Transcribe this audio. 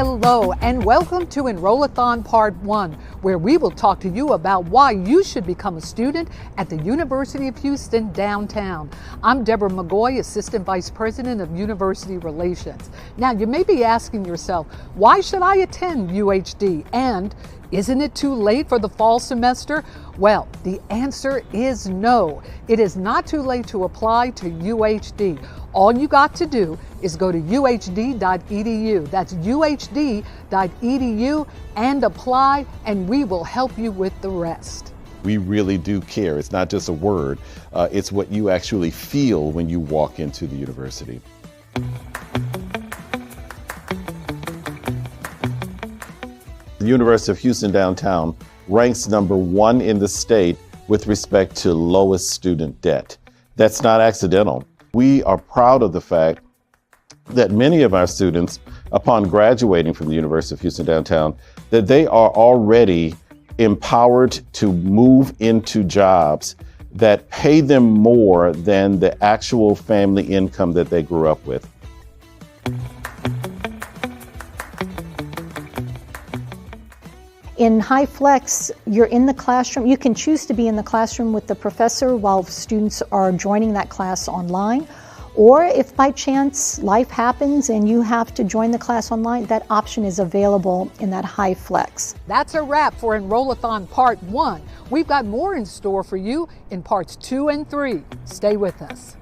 Hello and welcome to Enroll-A-Thon Part 1, where we will talk to you about why you should become a student at the University of Houston downtown. I'm Deborah McGoy, Assistant Vice President of University Relations. Now you may be asking yourself, why should I attend UHD? And isn't it too late for the fall semester? Well, the answer is no. It is not too late to apply to UHD. All you got to do is go to uhd.edu. That's uhd.edu and apply, and we will help you with the rest. We really do care. It's not just a word. It's what you actually feel when you walk into the university. The University of Houston downtown ranks #1 in the state with respect to lowest student debt. That's not accidental. We are proud of the fact that many of our students, upon graduating from the University of Houston downtown, that they are already empowered to move into jobs that pay them more than the actual family income that they grew up with. In High Flex, you're in the classroom. You can choose to be in the classroom with the professor while students are joining that class online. Or if by chance life happens and you have to join the class online, that option is available in that High Flex. That's a wrap for Enroll-A-Thon Part 1. We've got more in store for you in Parts 2 and 3. Stay with us.